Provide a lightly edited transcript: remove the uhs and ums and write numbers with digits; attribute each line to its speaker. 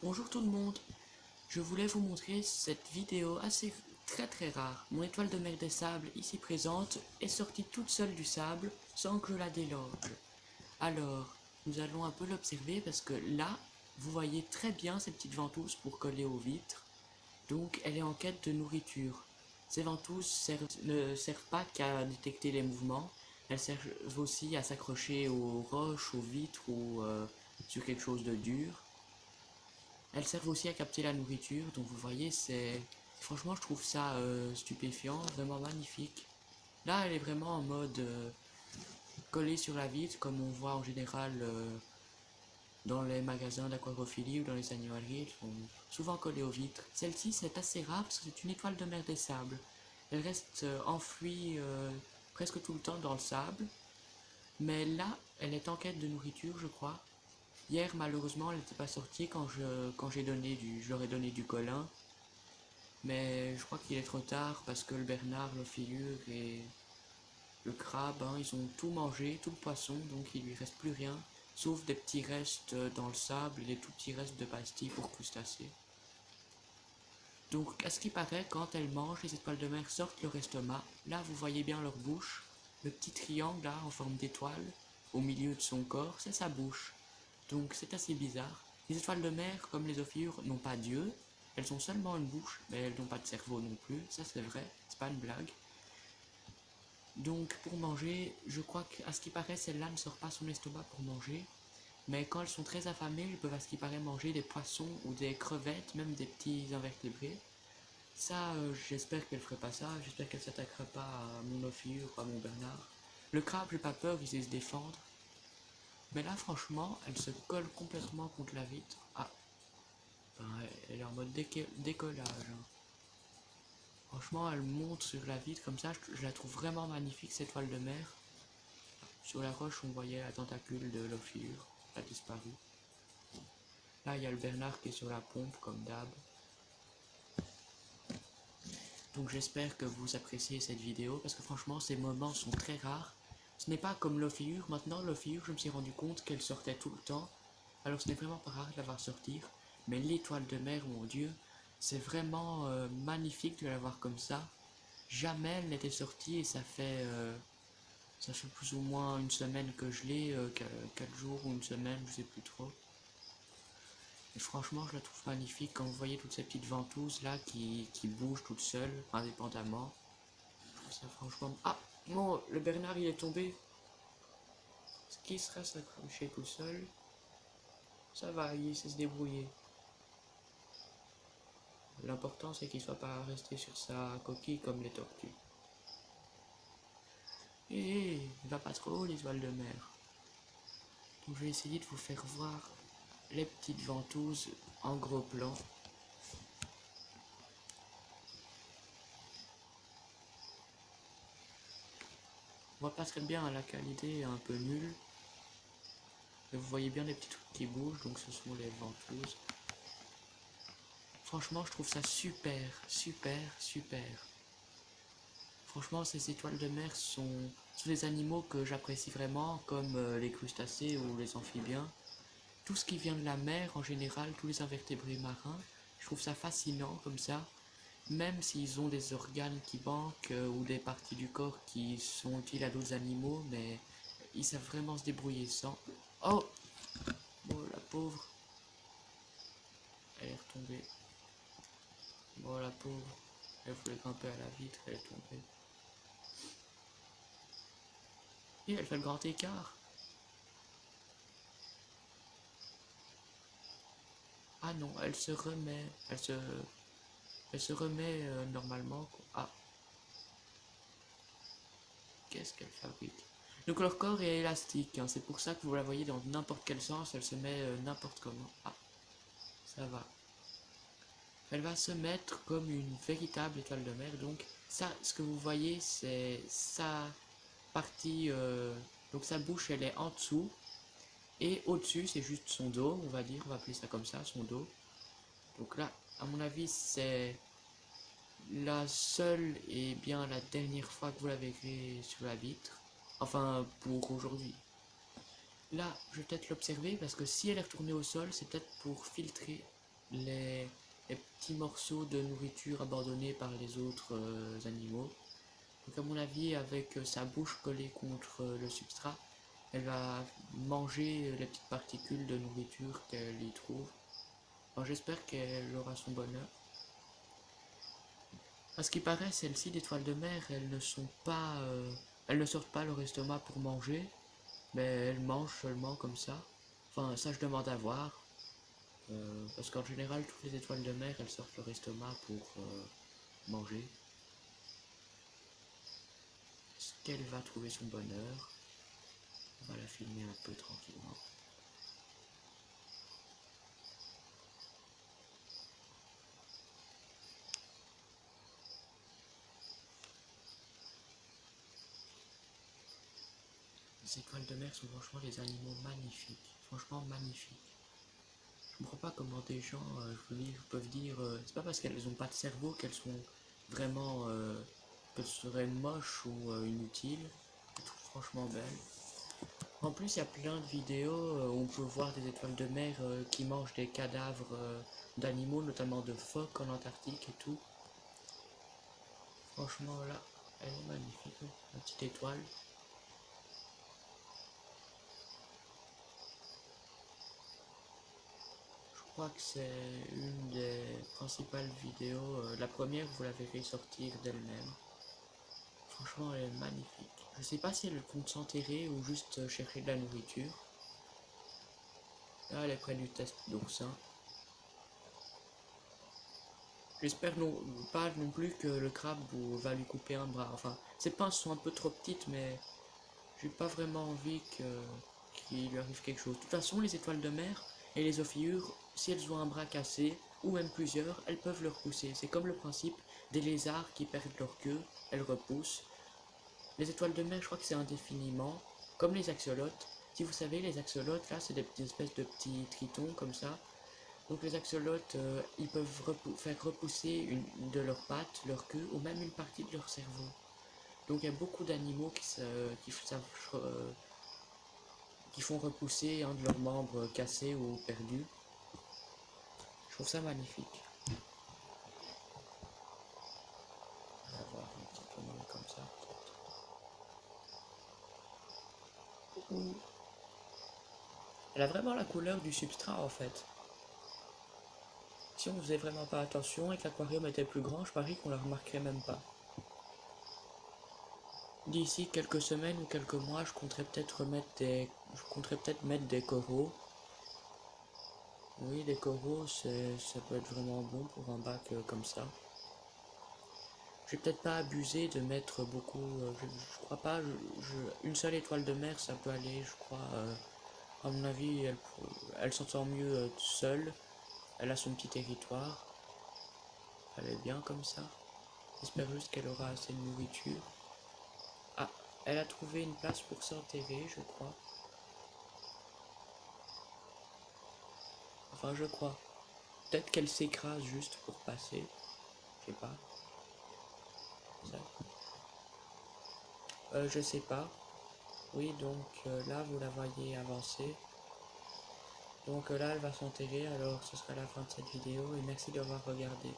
Speaker 1: Bonjour tout le monde, je voulais vous montrer cette vidéo assez très rare. Mon étoile de mer des sables ici présente est sortie toute seule du sable sans que je la déloge. Alors, nous allons un peu l'observer parce que là, vous voyez très bien ces petites ventouses pour coller aux vitres. Donc elle est en quête de nourriture. Ces ventouses ne servent pas qu'à détecter les mouvements, elles servent aussi à s'accrocher aux roches, aux vitres ou sur quelque chose de dur. Elles servent aussi à capter la nourriture, donc vous voyez, c'est... Franchement, je trouve ça stupéfiant, vraiment magnifique. Là, elle est vraiment en mode collée sur la vitre, comme on voit en général dans les magasins d'aquarophilie ou dans les animaleries, elles sont souvent collées aux vitres. Celle-ci, c'est assez rare parce que c'est une étoile de mer des sables. Elle reste enfouie presque tout le temps dans le sable, mais là, elle est en quête de nourriture, je crois. Hier, malheureusement, elle n'était pas sortie quand je leur ai donné du colin. Mais je crois qu'il est trop tard parce que le bernard, le figure et le crabe, hein, ils ont tout mangé, tout le poisson, donc il lui reste plus rien. Sauf des petits restes dans le sable et des tout petits restes de pastilles pour crustacés. Donc, à ce qui paraît, quand elles mangent, les étoiles de mer sortent leur estomac. Là, vous voyez bien leur bouche. Le petit triangle là, en forme d'étoile, au milieu de son corps, c'est sa bouche. Donc c'est assez bizarre. Les étoiles de mer, comme les ophiures, n'ont pas d'yeux. Elles ont seulement une bouche, mais elles n'ont pas de cerveau non plus. Ça c'est vrai, c'est pas une blague. Donc pour manger, je crois qu'à ce qui paraît, celle-là ne sort pas son estomac pour manger. Mais quand elles sont très affamées, elles peuvent à ce qui paraît manger des poissons ou des crevettes, même des petits invertébrés. Ça, j'espère qu'elle ferait pas ça. J'espère qu'elle s'attaquerait pas à mon ophiure ou à mon bernard. Le crabe, j'ai pas peur, il sait se défendre. Mais là, franchement, elle se colle complètement contre la vitre. Ah, ben, elle est en mode décollage, hein. Franchement, elle monte sur la vitre comme ça. Je la trouve vraiment magnifique, cette toile de mer. Sur la roche, on voyait la tentacule de l'ophiure. Elle a disparu. Là, il y a le bernard qui est sur la pompe, comme d'hab. Donc j'espère que vous appréciez cette vidéo, parce que franchement, ces moments sont très rares. Ce n'est pas comme l'ophiure. Maintenant, l'ophiure, je me suis rendu compte qu'elle sortait tout le temps. Alors ce n'est vraiment pas rare de la voir sortir. Mais l'étoile de mer, mon Dieu, c'est vraiment magnifique de la voir comme ça. Jamais elle n'était sortie et ça fait plus ou moins une semaine que je l'ai, 4 jours ou une semaine, je sais plus trop. Et franchement, je la trouve magnifique quand vous voyez toutes ces petites ventouses là qui bougent toutes seules, indépendamment. Je trouve ça franchement... Ah non, le bernard il est tombé. Ce qui serait s'accrocher tout seul. Ça va, il sait se débrouiller. L'important c'est qu'il soit pas resté sur sa coquille comme les tortues. Et il va pas trop haut l'étoile de mer. Donc je vais essayer de vous faire voir les petites ventouses en gros plan. On voit pas très bien, la qualité est un peu nulle. Mais vous voyez bien les petits trucs qui bougent, donc ce sont les ventouses. Franchement, je trouve ça super. Franchement, ces étoiles de mer sont des animaux que j'apprécie vraiment, comme les crustacés ou les amphibiens. Tout ce qui vient de la mer, en général, tous les invertébrés marins, je trouve ça fascinant comme ça. Même s'ils ont des organes qui manquent ou des parties du corps qui sont utiles à d'autres animaux, mais ils savent vraiment se débrouiller sans. Oh, oh la pauvre, elle est retombée. Oh la pauvre, elle voulait grimper à la vitre, elle est tombée. Et elle fait le grand écart. Ah non, elle se remet normalement. Ah, qu'est-ce qu'elle fabrique? Donc leur corps est élastique, hein, c'est pour ça que vous la voyez dans n'importe quel sens, elle se met n'importe comment. Ah, ça va. Elle va se mettre comme une véritable étoile de mer, donc ça, ce que vous voyez, c'est sa partie, donc sa bouche, elle est en dessous, et au-dessus, c'est juste son dos, on va dire, on va appeler ça comme ça, son dos. Donc là, à mon avis, c'est la seule et bien la dernière fois que vous la verrez sur la vitre. Enfin, pour aujourd'hui. Là, je vais peut-être l'observer parce que si elle est retournée au sol, c'est peut-être pour filtrer. les, les petits morceaux de nourriture abandonnés par les autres animaux. Donc à mon avis, avec sa bouche collée contre le substrat, elle va manger les petites particules de nourriture qu'elle y trouve. Alors j'espère qu'elle aura son bonheur. À ce qui paraît, celles-ci d'étoiles de mer, elles ne sortent pas leur estomac pour manger, mais elles mangent seulement comme ça. Enfin, ça je demande à voir, parce qu'en général, toutes les étoiles de mer, elles sortent leur estomac pour manger. Est-ce qu'elle va trouver son bonheur? On va la filmer un peu tranquillement. Les étoiles de mer sont franchement des animaux magnifiques, franchement magnifiques. Je comprends pas comment des gens, peuvent dire, c'est pas parce qu'elles ont pas de cerveau qu'elles sont vraiment, qu'elles seraient moches ou inutiles. Je les trouve franchement belles. En plus, il y a plein de vidéos où on peut voir des étoiles de mer qui mangent des cadavres d'animaux, notamment de phoques en Antarctique et tout. Franchement, là, elle est magnifique, hein, la petite étoile. Je crois que c'est une des principales vidéos. La première, vous la verrez sortir d'elle-même. Franchement, elle est magnifique. Je sais pas si elle compte s'enterrer ou juste chercher de la nourriture. Là, elle est près du test d'oursin. J'espère pas non plus que le crabe va lui couper un bras. Enfin, ses pinces sont un peu trop petites, mais j'ai pas vraiment envie qu'il lui arrive quelque chose. De toute façon, les étoiles de mer et les ophiures, si elles ont un bras cassé, ou même plusieurs, elles peuvent le repousser. C'est comme le principe des lézards qui perdent leur queue, elles repoussent. Les étoiles de mer, je crois que c'est indéfiniment, comme les axolotes. Si vous savez, les axolotes, là, c'est des espèces de petits tritons comme ça. Donc les axolotes, ils peuvent faire repousser une de leurs pattes, leur queue, ou même une partie de leur cerveau. Donc il y a beaucoup d'animaux qui font repousser un de leurs membres cassés ou perdus. Je trouve ça magnifique. On va voir un petit peu mieux comme ça. Elle a vraiment la couleur du substrat en fait. Si on faisait vraiment pas attention et que l'aquarium était plus grand, je parie qu'on la remarquerait même pas. D'ici quelques semaines ou quelques mois, je compterais peut-être mettre des coraux. Oui, des coraux, ça peut être vraiment bon pour un bac comme ça. Je vais peut-être pas abuser de mettre beaucoup, je crois pas, une seule étoile de mer ça peut aller, je crois, à mon avis elle s'entend mieux seule, elle a son petit territoire, elle est bien comme ça, j'espère juste qu'elle aura assez de nourriture. Ah, elle a trouvé une place pour s'enterrer, je crois, enfin je crois, peut-être qu'elle s'écrase juste pour passer, je sais pas, ça. Je sais pas, oui donc là vous la voyez avancer. Donc là, elle va s'enterrer, alors ce sera la fin de cette vidéo et merci d'avoir regardé.